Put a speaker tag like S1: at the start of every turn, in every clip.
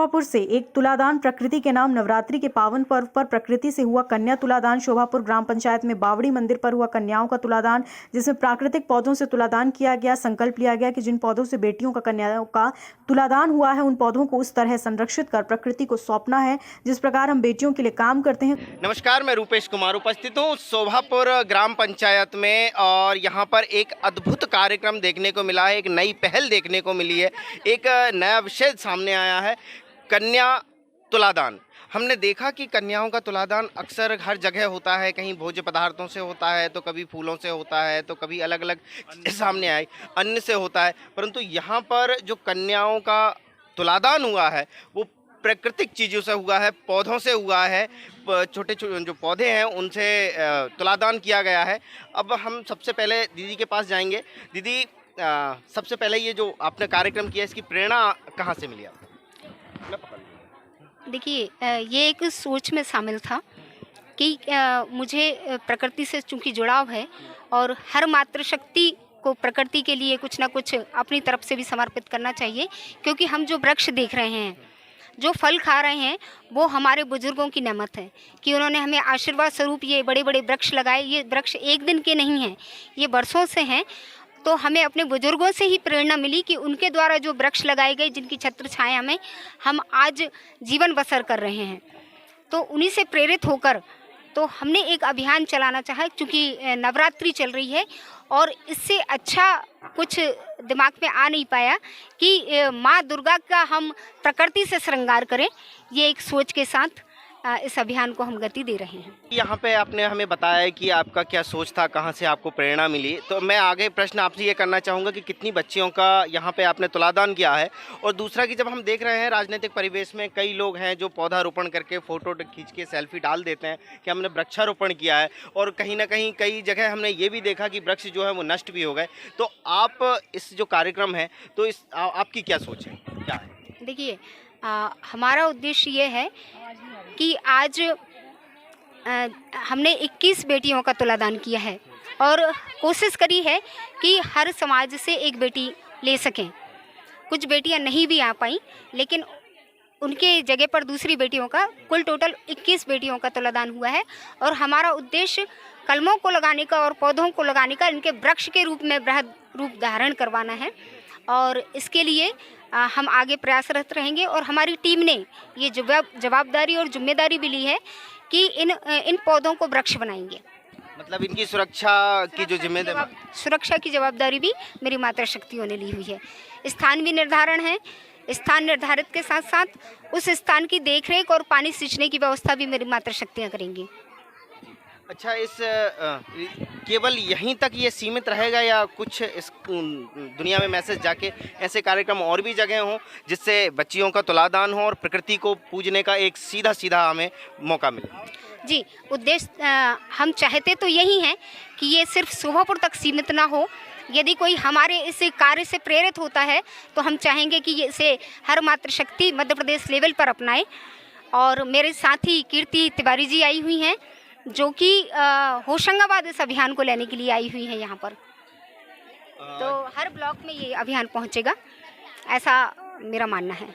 S1: शोभापुर से एक तुलादान प्रकृति के नाम नवरात्रि के पावन पर्व पर प्रकृति से हुआ कन्या तुलादान। शोभापुर ग्राम पंचायत में बावड़ी मंदिर पर हुआ कन्याओं का तुलादान, जिसमें प्राकृतिक पौधों से तुलादान किया गया। संकल्प लिया गया कि जिन पौधों से बेटियों का कन्याओं का तुलादान हुआ है उन पौधों को उस तरह संरक्षित कर प्रकृति को सौंपना है जिस प्रकार हम बेटियों के लिए काम करते हैं।
S2: नमस्कार, मैं रूपेश कुमार उपस्थित हूँ शोभापुर ग्राम पंचायत में और यहाँ पर एक अद्भुत कार्यक्रम देखने को मिला है, एक नई पहल देखने को मिली है, एक नया विषय सामने आया है, कन्या तुलादान। हमने देखा कि कन्याओं का तुलादान अक्सर हर जगह होता है, कहीं भोज्य पदार्थों से होता है तो कभी फूलों से होता है तो कभी अलग अलग सामने आए अन्न से होता है, परंतु यहाँ पर जो कन्याओं का तुलादान हुआ है वो प्राकृतिक चीज़ों से हुआ है, पौधों से हुआ है। छोटे छोटे जो पौधे हैं उनसे तुलादान किया गया है। अब हम सबसे पहले दीदी के पास जाएंगे। दीदी, सबसे पहले ये जो आपने कार्यक्रम किया इसकी प्रेरणा कहाँ से मिली आपको?
S3: देखिए, ये एक सोच में शामिल था कि मुझे प्रकृति से चूँकि जुड़ाव है और हर मातृशक्ति को प्रकृति के लिए कुछ ना कुछ अपनी तरफ से भी समर्पित करना चाहिए, क्योंकि हम जो वृक्ष देख रहे हैं, जो फल खा रहे हैं, वो हमारे बुजुर्गों की नेमत है कि उन्होंने हमें आशीर्वाद स्वरूप ये बड़े बड़े वृक्ष लगाए। ये वृक्ष एक दिन के नहीं हैं, ये बरसों से हैं। तो हमें अपने बुजुर्गों से ही प्रेरणा मिली कि उनके द्वारा जो वृक्ष लगाए गए, जिनकी छत्र छाया में हम आज जीवन बसर कर रहे हैं, तो उन्हीं से प्रेरित होकर तो हमने एक अभियान चलाना चाहा। क्योंकि नवरात्रि चल रही है और इससे अच्छा कुछ दिमाग में आ नहीं पाया कि माँ दुर्गा का हम प्रकृति से श्रृंगार करें। ये एक सोच के साथ इस अभियान को हम गति दे रहे हैं।
S2: यहाँ पे आपने हमें बताया कि आपका क्या सोच था, कहाँ से आपको प्रेरणा मिली, तो मैं आगे प्रश्न आपसे ये करना चाहूँगा कि कितनी बच्चियों का यहाँ पे आपने तुलादान किया है, और दूसरा कि जब हम देख रहे हैं राजनीतिक परिवेश में कई लोग हैं जो पौधारोपण करके फ़ोटो खींच के सेल्फी डाल देते हैं कि हमने वृक्षारोपण किया है, और कहीं ना कहीं कई जगह हमने ये भी देखा कि वृक्ष जो है वो नष्ट भी हो गए। तो आप इस जो कार्यक्रम है तो इस आपकी क्या सोच है, क्या है?
S3: देखिए, हमारा उद्देश्य ये है कि आज हमने 21 बेटियों का तुलादान किया है और कोशिश करी है कि हर समाज से एक बेटी ले सकें। कुछ बेटियां नहीं भी आ पाई, लेकिन उनके जगह पर दूसरी बेटियों का कुल टोटल 21 बेटियों का तुलादान हुआ है। और हमारा उद्देश्य कलमों को लगाने का और पौधों को लगाने का, इनके वृक्ष के रूप में बृहद रूप धारण करवाना है। और इसके लिए हम आगे प्रयासरत रहेंगे और हमारी टीम ने ये जवाबदारी और जिम्मेदारी भी ली है कि इन पौधों को वृक्ष बनाएंगे।
S2: मतलब इनकी सुरक्षा की जो जिम्मेदारी,
S3: सुरक्षा की जवाबदारी भी मेरी मातृशक्तियों ने ली हुई है। स्थान भी निर्धारण है, स्थान निर्धारित के साथ साथ उस स्थान की देखरेख और पानी सींचने की व्यवस्था भी मेरी मातृशक्तियाँ करेंगी।
S2: अच्छा, इस केवल यहीं तक ये सीमित रहेगा या कुछ इस दुनिया में मैसेज जाके ऐसे कार्यक्रम और भी जगह हों जिससे बच्चियों का तुलादान हो और प्रकृति को पूजने का एक सीधा सीधा हमें मौका मिले?
S3: जी, उद्देश्य हम चाहते तो यही हैं कि ये सिर्फ शोभापुर तक सीमित ना हो। यदि कोई हमारे इस कार्य से प्रेरित होता है तो हम चाहेंगे कि इसे हर मातृशक्ति मध्य प्रदेश लेवल पर अपनाए। और मेरे साथी कीर्ति तिवारी जी आई हुई हैं जो कि होशंगाबाद इस अभियान को लेने के लिए आई हुई हैं यहाँ पर। तो हर ब्लॉक में ये अभियान पहुँचेगा, ऐसा मेरा मानना है।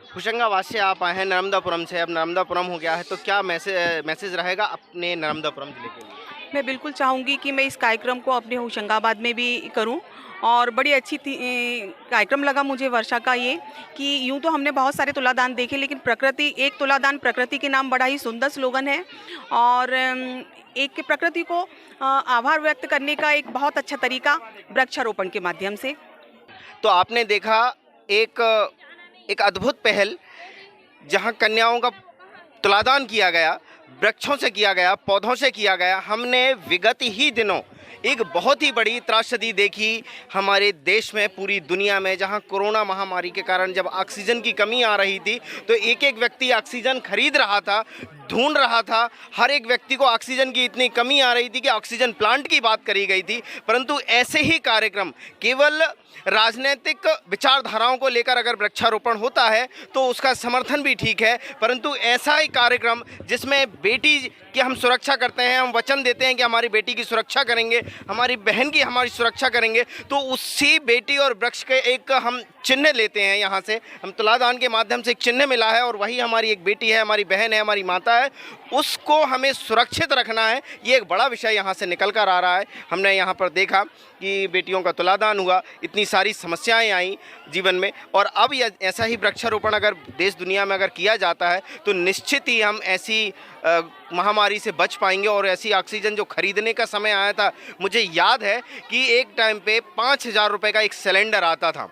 S2: होशंगाबाद से आप आए हैं, नर्मदापुरम से, अब नर्मदापुरम हो गया है, तो क्या मैसेज रहेगा अपने नर्मदापुरम जिले के लिए?
S4: मैं बिल्कुल चाहूँगी कि मैं इस कार्यक्रम को अपने होशंगाबाद में भी करूँ और बड़ी अच्छी कार्यक्रम लगा मुझे वर्षा का ये कि यूँ तो हमने बहुत सारे तुलादान देखे, लेकिन प्रकृति एक तुलादान प्रकृति के नाम बड़ा ही सुंदर स्लोगन है और एक प्रकृति को आभार व्यक्त करने का एक बहुत अच्छा तरीका वृक्षारोपण के माध्यम से।
S2: तो आपने देखा एक अद्भुत पहल जहां कन्याओं का तुलादान किया गया, वृक्षों से किया गया, पौधों से किया गया। हमने विगत ही दिनों एक बहुत ही बड़ी त्रासदी देखी हमारे देश में, पूरी दुनिया में, जहां कोरोना महामारी के कारण जब ऑक्सीजन की कमी आ रही थी तो एक एक व्यक्ति ऑक्सीजन खरीद रहा था, ढूंढ रहा था। हर एक व्यक्ति को ऑक्सीजन की इतनी कमी आ रही थी कि ऑक्सीजन प्लांट की बात करी गई थी। परंतु ऐसे ही कार्यक्रम केवल राजनीतिक विचारधाराओं को लेकर अगर वृक्षारोपण होता है तो उसका समर्थन भी ठीक है, परंतु ऐसा ही कार्यक्रम जिसमें बेटी की हम सुरक्षा करते हैं, हम वचन देते हैं कि हमारी बेटी की सुरक्षा करेंगे, करेंगे, हमारी बहन की हमारी सुरक्षा करेंगे, तो उसी बेटी और वृक्ष के एक हम चिन्ह लेते हैं। यहाँ से हम तुलादान के माध्यम से एक चिन्ह मिला है और वही हमारी एक बेटी है, हमारी बहन है, हमारी माता है, उसको हमें सुरक्षित रखना है। ये एक बड़ा विषय यहाँ से निकल कर आ रहा है। हमने यहाँ पर देखा कि बेटियों का तुलादान हुआ, इतनी सारी समस्याएं आई जीवन में, और अब ऐसा ही वृक्षारोपण अगर देश दुनिया में अगर किया जाता है तो निश्चित ही हम ऐसी महामारी से बच पाएंगे। और ऐसी ऑक्सीजन जो खरीदने का समय आया था, मुझे याद है कि एक टाइम पे 5,000 रुपये का एक सिलेंडर आता था,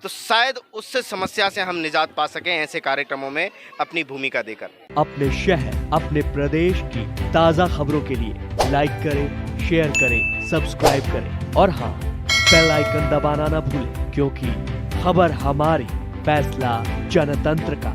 S2: तो शायद उससे समस्या से हम निजात पा सकें ऐसे कार्यक्रमों में अपनी भूमिका देकर।
S5: अपने शहर, अपने प्रदेश की ताज़ा खबरों के लिए लाइक करें, शेयर करें, सब्सक्राइब करें और हाँ, बेल आइकन दबाना ना भूलें, क्योंकि खबर हमारी, फैसला जनतंत्र का।